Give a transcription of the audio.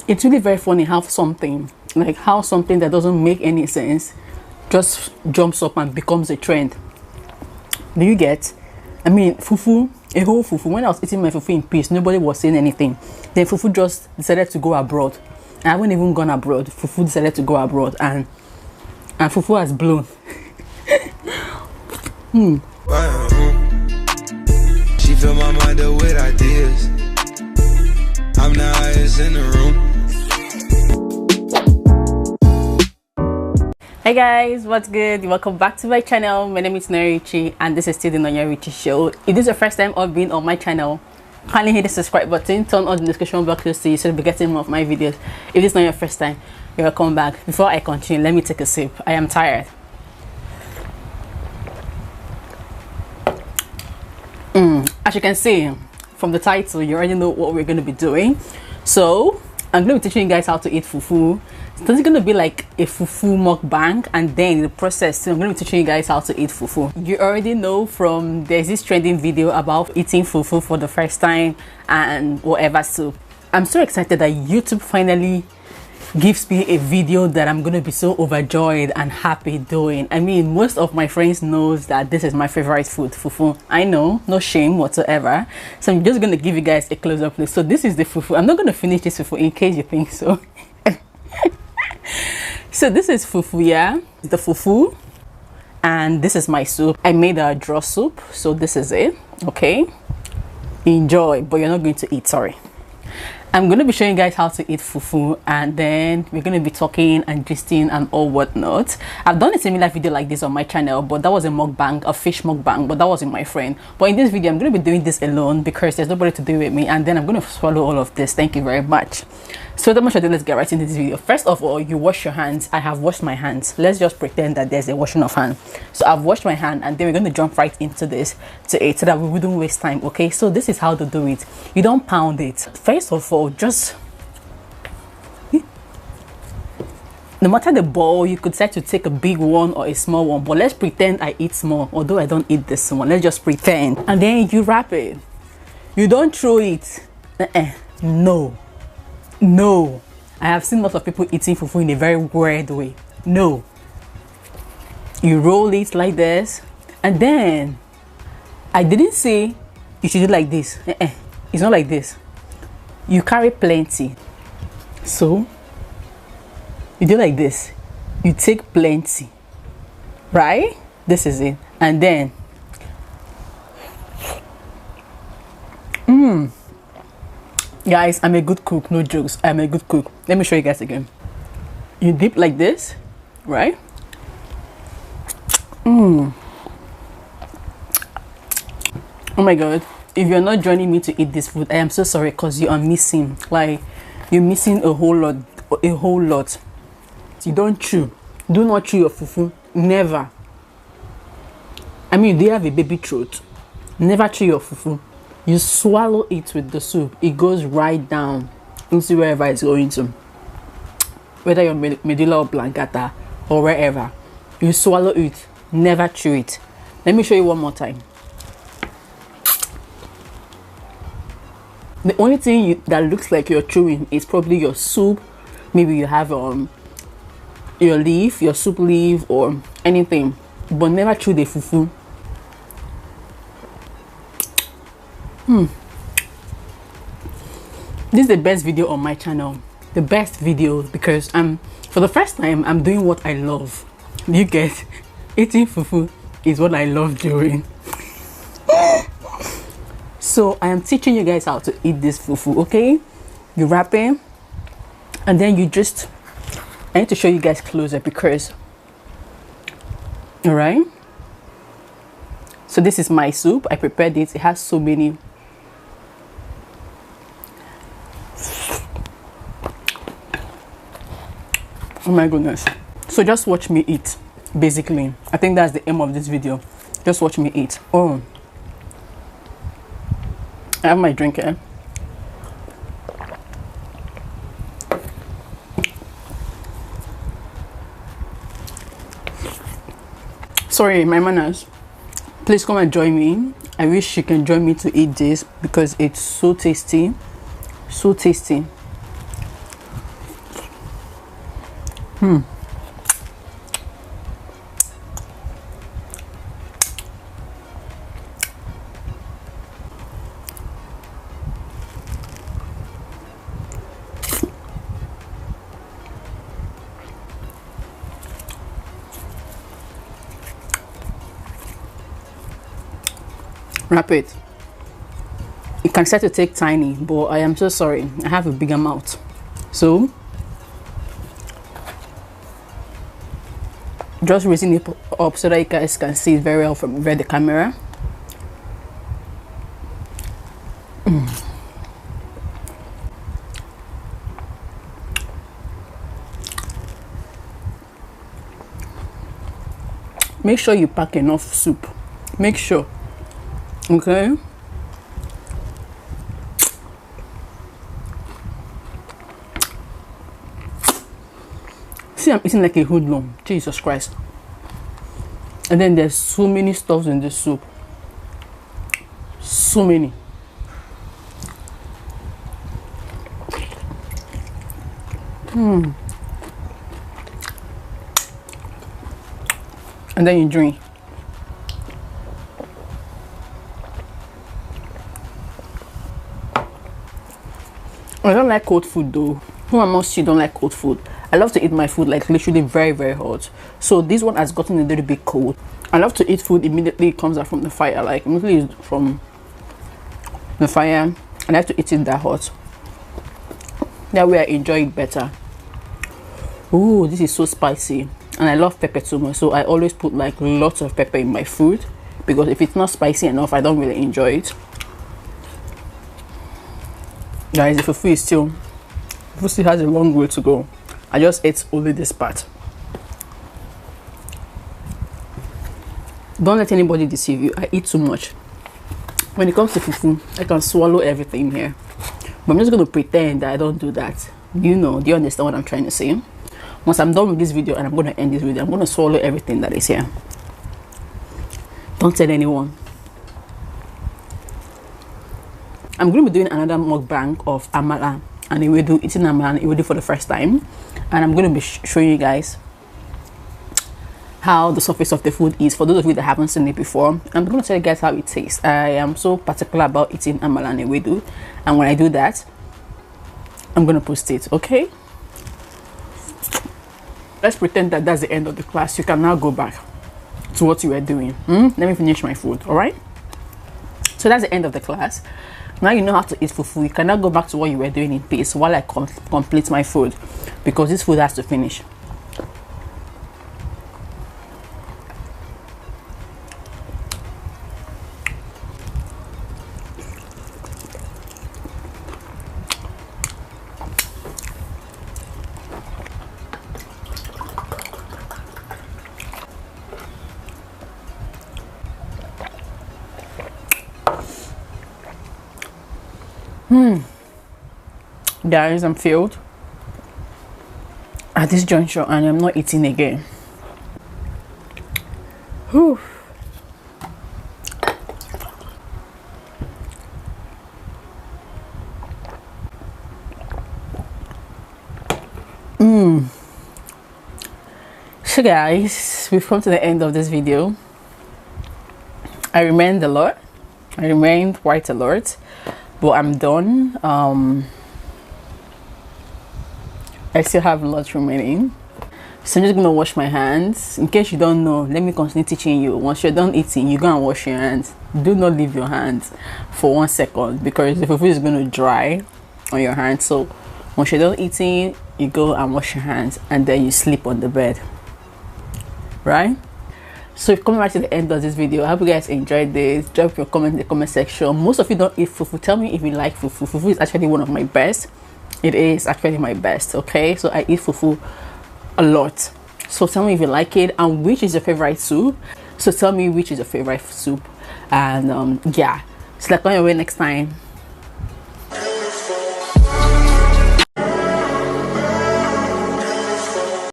It's really very funny how something that doesn't make any sense just jumps up and becomes a trend. Do you get? I mean, fufu, a whole fufu. When I was eating my fufu in peace, nobody was saying anything. Then fufu just decided to go abroad. I haven't even gone abroad. Fufu decided to go abroad, and fufu has blown. She fill my mind up with ideas. I'm the highest in the room. Hey guys, what's good? Welcome back to my channel. My name is Nigerian and this is still the Nigerian show. If this is your first time of being on my channel, kindly hit the subscribe button, turn on the notification bell close to you so you'll be getting more of my videos. If this is not your first time, you're welcome back. Before I continue, let me take a sip. I am tired. As you can see from the title, you already know what we're going to be doing. So I'm going to be teaching you guys how to eat fufu. So this is going to be like a fufu mukbang, and then in the process I'm going to be teaching you guys how to eat fufu. You already know from there's this trending video about eating fufu for the first time and whatever. So I'm so excited that YouTube finally gives me a video that I'm gonna be so overjoyed and happy doing. I mean, most of my friends knows that this is my favorite food, fufu. I know, no shame whatsoever. So I'm just gonna give you guys a close-up look. So this is the fufu. I'm not gonna finish this fufu in case you think so. So this is fufu, yeah, the fufu, and this is my soup. I made a draw soup, so this is it. Okay, enjoy, but you're not going to eat, sorry. I'm going to be showing you guys how to eat fufu, and then we're going to be talking and gisting and all whatnot. I've done a similar video like this on my channel, but that was a mukbang, a fish mukbang, but that wasn't my friend. But in this video, I'm going to be doing this alone because there's nobody to do it with me, and then I'm going to swallow all of this. Thank you very much. So without much ado, let's get right into this video. First of all, you wash your hands. I have washed my hands. Let's just pretend that there's a washing of hands. So I've washed my hand, and then we're going to jump right into this to eat so that we wouldn't waste time. Okay, so this is how to do it. You don't pound it. First of all, just no matter the bowl, you could decide to take a big one or a small one, but let's pretend I eat small, although I don't eat this one. Let's just pretend. And then you wrap it. You don't throw it. No, I have seen lots of people eating fufu in a very weird way. No, you roll it like this, and then I didn't say you should do like this. It's not like this. You carry plenty, so you do like this. You take plenty, right? This is it. And then guys, I'm a good cook, no jokes. I'm a good cook. Let me show you guys again. You dip like this, right? Oh my god, if you're not joining me to eat this food, I am so sorry, because you are missing, like, you're missing a whole lot. You don't chew. Do not chew your fufu. Never. I mean, do you have a baby throat? Never chew your fufu. You swallow it with the soup. It goes right down into wherever it's going to, whether your medulla oblongata or wherever. You swallow it, never chew it. Let me show you one more time. The only thing that looks like you're chewing is probably your soup. Maybe you have your leaf, your soup leaf, or anything, but never chew the fufu. This is the best video on my channel. The best video, because for the first time I'm doing what I love. You get? Eating fufu is what I love doing. So I am teaching you guys how to eat this fufu. Okay, you wrap it, and then you just, I need to show you guys closer because, all right, so this is my soup. I prepared it. It has so many. Oh my goodness. So just watch me eat, basically. I think that's the aim of this video. Just watch me eat. Oh, I have my drink here. Sorry, my manners. Please come and join me. I wish you can join me to eat this because it's so tasty. So tasty. Wrap it. It can start to take tiny, but I am so sorry, I have a bigger mouth, so just raising it up so that you guys can see it very well from the camera. Make sure you pack enough soup, make sure, okay? See, I'm eating like a hoodlum. Jesus Christ. And then there's so many stuffs in this soup. So many. And then you drink. I don't like cold food though. Who amongst you don't like cold food? I love to eat my food like literally very, very hot. So this one has gotten a little bit cold. I love to eat food immediately it comes out from the fire, like immediately from the fire. I like to eat it that hot. That way I enjoy it better. Oh, this is so spicy, and I love pepper too much, so I always put like lots of pepper in my food, because if it's not spicy enough, I don't really enjoy it. Guys, if the food still has a long way to go. I just ate only this part. Don't let anybody deceive you. I eat too much. When it comes to fufu, I can swallow everything here, but I'm just going to pretend that I don't do that. Do you understand what I'm trying to say? Once I'm done with this video and I'm going to end this video, I'm going to swallow everything that is here. Don't tell anyone. I'm going to be doing another mukbang of amala and ewedu, eating amala and ewedu for the first time, and I'm going to be showing you guys how the surface of the food is for those of you that haven't seen it before. I'm going to tell you guys how it tastes. I am so particular about eating amala and ewedu, and when I do that, I'm going to post it. Okay, let's pretend that that's the end of the class. You can now go back to what you were doing. Let me finish my food. All right, so that's the end of the class. Now you know how to eat fufu. You cannot go back to what you were doing in peace while I complete my food, because this food has to finish. Guys, I'm filled at this juncture and I'm not eating again. Whew. So guys, we've come to the end of this video. I remained a lot. I remained quite a lot, but I'm done. I still have lots remaining, so I'm just gonna wash my hands. In case you don't know, let me continue teaching you. Once you're done eating, you go and wash your hands. Do not leave your hands for 1 second, because the fufu is going to dry on your hands. So once you're done eating, you go and wash your hands, and then you sleep on the bed, right? So if coming right to the end of this video, I hope you guys enjoyed this. Drop your comment in the comment section. Most of you don't eat fufu. Tell me if you like fufu. Fufu is actually one of my best. It is actually my best. Okay, so I eat fufu a lot. So tell me if you like it, and which is your favorite soup. So tell me which is your favorite soup, and yeah, so like on your way next time.